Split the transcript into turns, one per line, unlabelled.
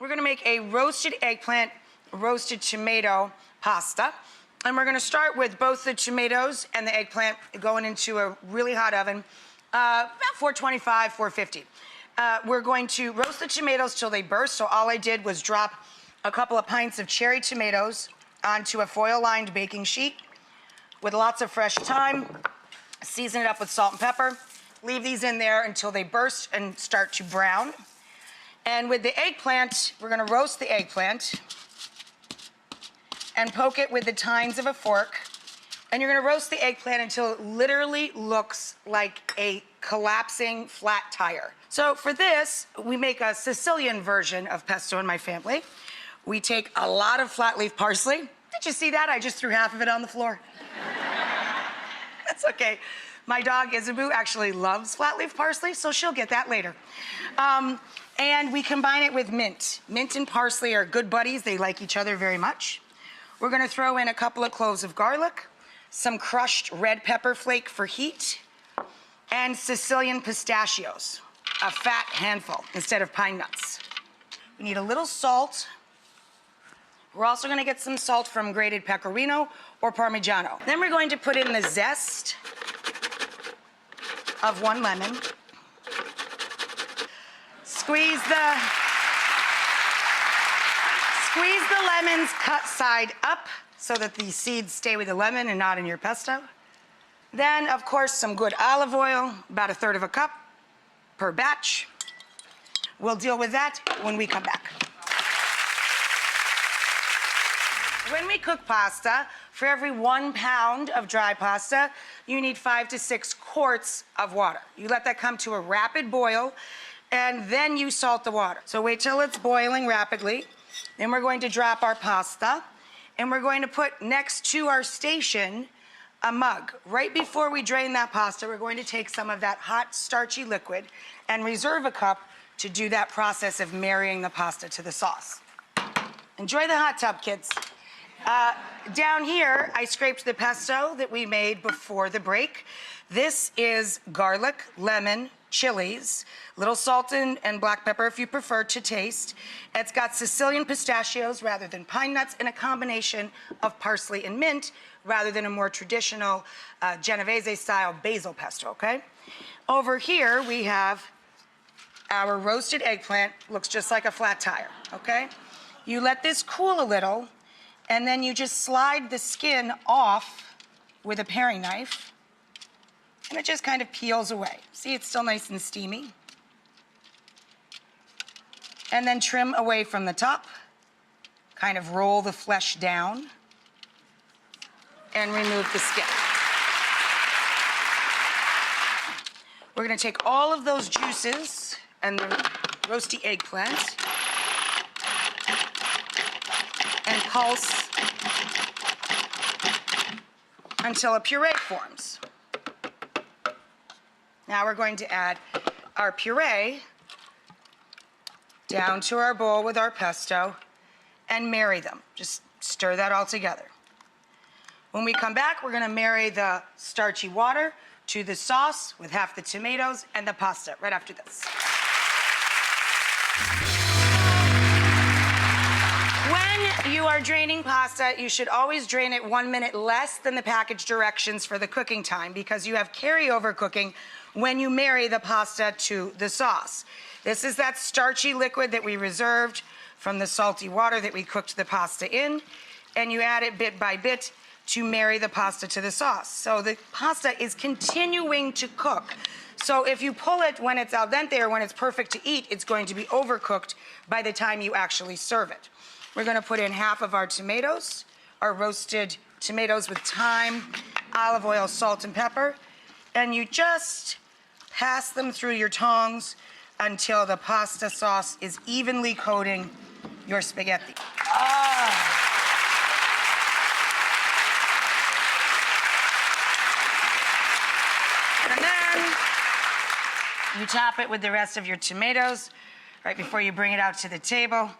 We're gonna make a roasted eggplant, roasted tomato pasta. And we're gonna start with both the tomatoes and the eggplant going into a really hot oven, about 425, 450. We're going to roast the tomatoes till they burst. So all I did was drop a couple of pints of cherry tomatoes onto a foil-lined baking sheet with lots of fresh thyme. Season it up with salt and pepper. Leave these in there until they burst and start to brown. And with the eggplant, we're gonna roast the eggplant and poke it with the tines of a fork. And you're gonna roast the eggplant until it literally looks like a collapsing flat tire. So for this, we make a Sicilian version of pesto in my family. We take a lot of flat leaf parsley. Did you see that? I just threw half of it on the floor. That's okay. My dog Isabu actually loves flat leaf parsley, so she'll get that later. And we combine it with mint. Mint and parsley are good buddies. They like each other very much. We're gonna throw in a couple of cloves of garlic, some crushed red pepper flake for heat, and Sicilian pistachios, a fat handful instead of pine nuts. We need a little salt. We're also gonna get some salt from grated pecorino or Parmigiano. Then we're going to put in the zest of 1 lemon. Squeeze the lemons cut side up so that the seeds stay with the lemon and not in your pesto. Then, of course, some good olive oil, about 1/3 of a cup per batch. We'll deal with that when we come back. When we cook pasta, for every 1 pound of dry pasta, you need 5 to 6 quarts of water. You let that come to a rapid boil, and then you salt the water. So wait till it's boiling rapidly. Then we're going to drop our pasta, and we're going to put next to our station a mug. Right before we drain that pasta, we're going to take some of that hot, starchy liquid and reserve a cup to do that process of marrying the pasta to the sauce. Enjoy the hot tub, kids. Down here, I scraped the pesto that we made before the break. This is garlic, lemon, chilies, little salt and black pepper if you prefer to taste. It's got Sicilian pistachios rather than pine nuts, and a combination of parsley and mint rather than a more traditional Genovese-style basil pesto, okay? Over here, we have our roasted eggplant. Looks just like a flat tire, okay? You let this cool a little, and then you just slide the skin off with a paring knife, and it just kind of peels away. See, it's still nice and steamy. And then trim away from the top, kind of roll the flesh down, and remove the skin. We're gonna take all of those juices and the roasty eggplant and pulse until a puree forms. Now we're going to add our puree down to our bowl with our pesto and marry them. Just stir that all together. When we come back, we're gonna marry the starchy water to the sauce with half the tomatoes and the pasta right after this. When you are draining pasta, you should always drain it 1 minute less than the package directions for the cooking time, because you have carryover cooking when you marry the pasta to the sauce. This is that starchy liquid that we reserved from the salty water that we cooked the pasta in, and you add it bit by bit to marry the pasta to the sauce. So the pasta is continuing to cook. So if you pull it when it's al dente or when it's perfect to eat, it's going to be overcooked by the time you actually serve it. We're gonna put in half of our tomatoes, our roasted tomatoes with thyme, olive oil, salt, and pepper, and you just pass them through your tongs until the pasta sauce is evenly coating your spaghetti. And then you top it with the rest of your tomatoes right before you bring it out to the table.